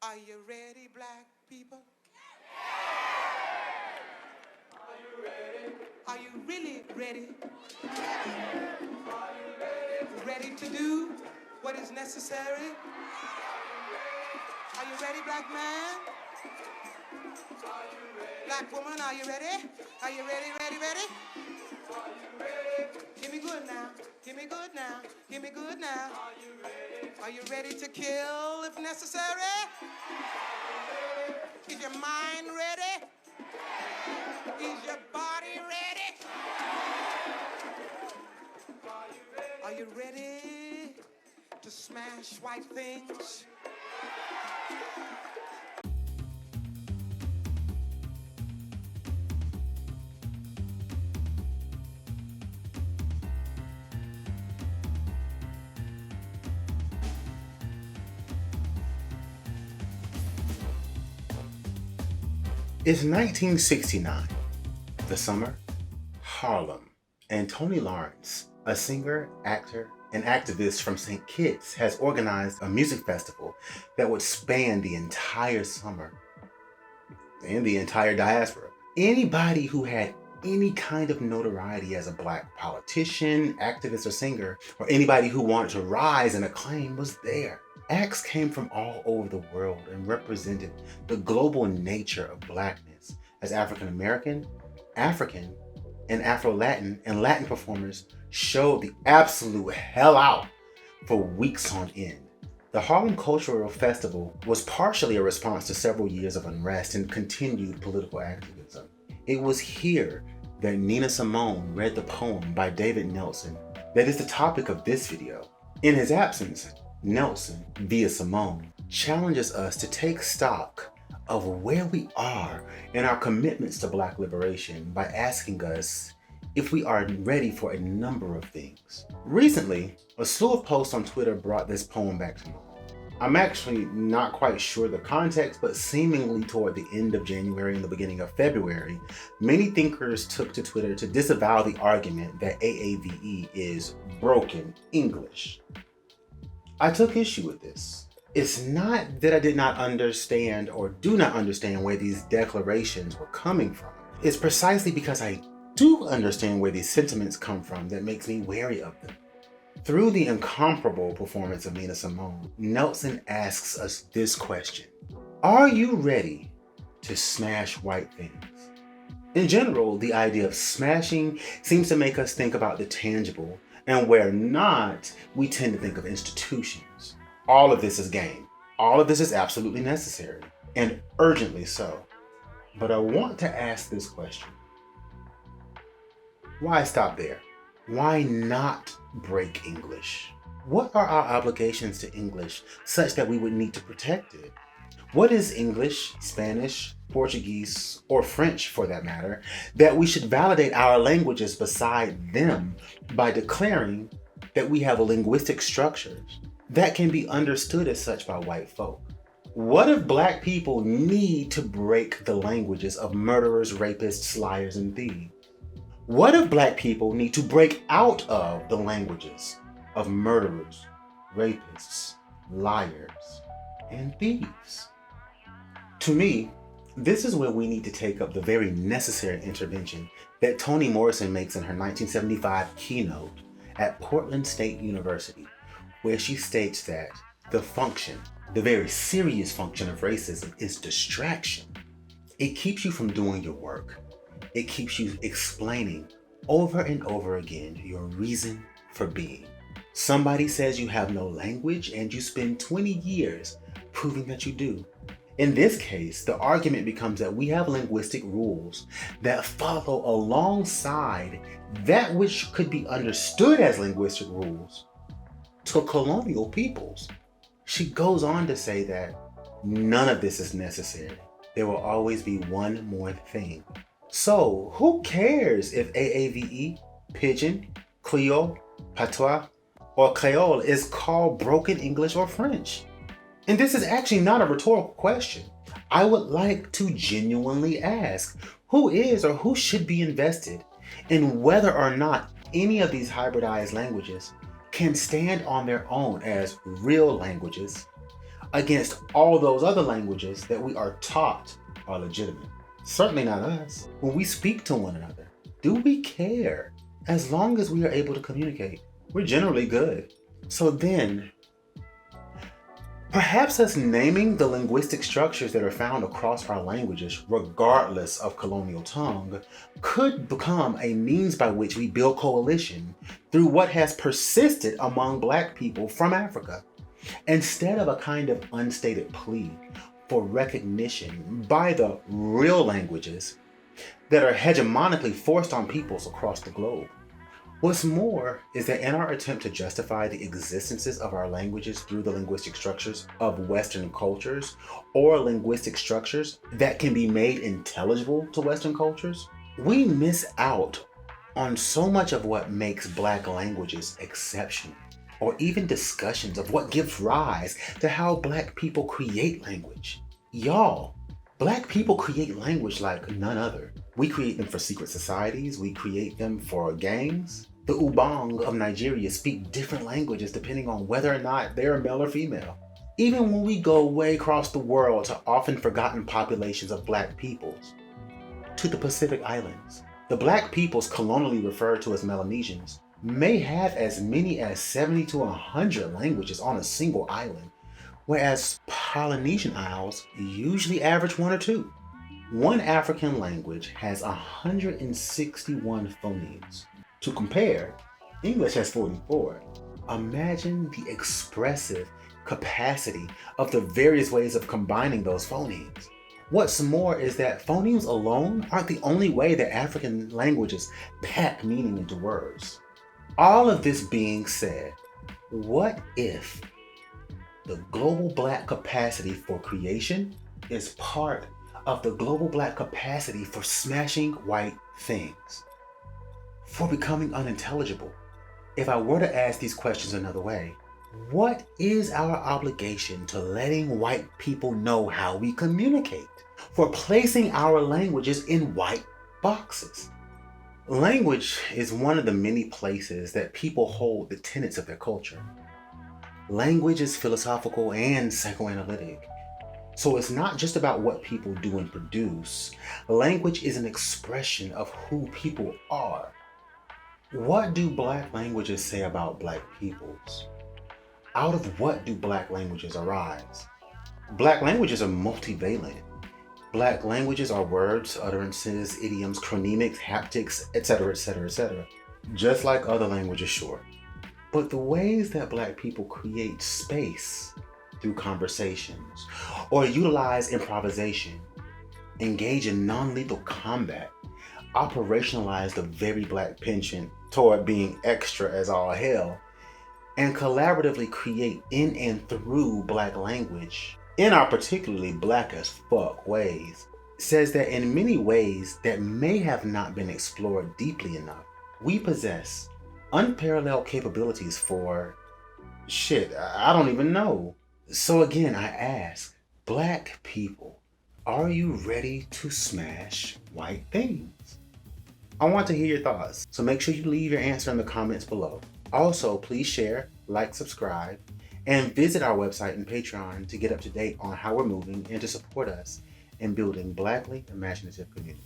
Are you ready, black people? Are you ready? Are you really ready? Are you ready? Ready to do what is necessary? Are you ready, black man? Are you ready? Black woman, are you ready? Are you ready, ready, ready? Are you ready? Give me good now. Give me good now. Give me good now. Are you ready? Are you ready to kill if necessary? Is your mind ready? Is your body ready? Are you ready to smash white things? It's 1969, the summer, Harlem, and Tony Lawrence, a singer, actor, and activist from St. Kitts, has organized a music festival that would span the entire summer and the entire diaspora. Anybody who had any kind of notoriety as a black politician, activist, or singer, or anybody who wanted to rise and acclaim was there. Acts came from all over the world and represented the global nature of blackness as African American, African, and Afro-Latin and Latin performers showed the absolute hell out for weeks on end. The Harlem Cultural Festival was partially a response to several years of unrest and continued political activism. It was here that Nina Simone read the poem by David Nelson that is the topic of this video. In his absence, Nelson, via Simone, challenges us to take stock of where we are in our commitments to Black liberation by asking us if we are ready for a number of things. Recently, a slew of posts on Twitter brought this poem back to mind. I'm actually not quite sure the context, but seemingly toward the end of January and the beginning of February, many thinkers took to Twitter to disavow the argument that AAVE is broken English. I took issue with this. It's not that I did not understand or do not understand where these declarations were coming from. It's precisely because I do understand where these sentiments come from that makes me wary of them. Through the incomparable performance of Nina Simone, Nelson asks us this question: are you ready to smash white things? In general, the idea of smashing seems to make us think about the tangible, and where not, we tend to think of institutions. All of this is game. All of this is absolutely necessary, and urgently so. But I want to ask this question. Why stop there? Why not break English? What are our obligations to English such that we would need to protect it? What is English, Spanish, Portuguese, or French for that matter, that we should validate our languages beside them by declaring that we have linguistic structures that can be understood as such by white folk? What if Black people need to break the languages of murderers, rapists, liars, and thieves? What if Black people need to break out of the languages of murderers, rapists, liars, and thieves? To me, this is where we need to take up the very necessary intervention that Toni Morrison makes in her 1975 keynote at Portland State University, where she states that the function, the very serious function of racism is distraction. It keeps you from doing your work. It keeps you explaining over and over again your reason for being. Somebody says you have no language and you spend 20 years proving that you do. In this case, the argument becomes that we have linguistic rules that follow alongside that which could be understood as linguistic rules to colonial peoples. She goes on to say that none of this is necessary. There will always be one more thing. So who cares if AAVE, Pidgin, Creole, Patois, or Creole is called broken English or French? And this is actually not a rhetorical question. I would like to genuinely ask, who is or who should be invested in whether or not any of these hybridized languages can stand on their own as real languages against all those other languages that we are taught are legitimate? Certainly not us. When we speak to one another, do we care? As long as we are able to communicate, we're generally good. So then, perhaps us naming the linguistic structures that are found across our languages, regardless of colonial tongue, could become a means by which we build coalition through what has persisted among Black people from Africa, instead of a kind of unstated plea for recognition by the real languages that are hegemonically forced on peoples across the globe. What's more is that in our attempt to justify the existences of our languages through the linguistic structures of Western cultures, or linguistic structures that can be made intelligible to Western cultures, we miss out on so much of what makes Black languages exceptional, or even discussions of what gives rise to how Black people create language. Y'all, Black people create language like none other. We create them for secret societies, we create them for gangs. The Ubang of Nigeria speak different languages depending on whether or not they're male or female. Even when we go way across the world to often forgotten populations of Black peoples, to the Pacific Islands, the Black peoples colonially referred to as Melanesians may have as many as 70 to 100 languages on a single island, whereas Polynesian Isles usually average 1 or 2. One African language has 161 phonemes. To compare, English has 44. Imagine the expressive capacity of the various ways of combining those phonemes. What's more is that phonemes alone aren't the only way that African languages pack meaning into words. All of this being said, what if the global Black capacity for creation is part of the global Black capacity for smashing white things, for becoming unintelligible? If I were to ask these questions another way, what is our obligation to letting white people know how we communicate, for placing our languages in white boxes? Language is one of the many places that people hold the tenets of their culture. Language is philosophical and psychoanalytic. So it's not just about what people do and produce. Language is an expression of who people are. What do Black languages say about Black peoples? Out of what do Black languages arise? Black languages are multivalent. Black languages are words, utterances, idioms, chronemics, haptics, etc., etc., etc. Just like other languages, sure. But the ways that Black people create space through conversations, or utilize improvisation, engage in non-lethal combat, operationalize the very Black penchant toward being extra as all hell, and collaboratively create in and through Black language, in our particularly Black as fuck ways, says that in many ways that may have not been explored deeply enough, we possess unparalleled capabilities for shit, I don't even know. So again, I ask, Black people, are you ready to smash white things? I want to hear your thoughts, so make sure you leave your answer in the comments below. Also, please share, like, subscribe, and visit our website and Patreon to get up to date on how we're moving and to support us in building Blackly Imaginative community.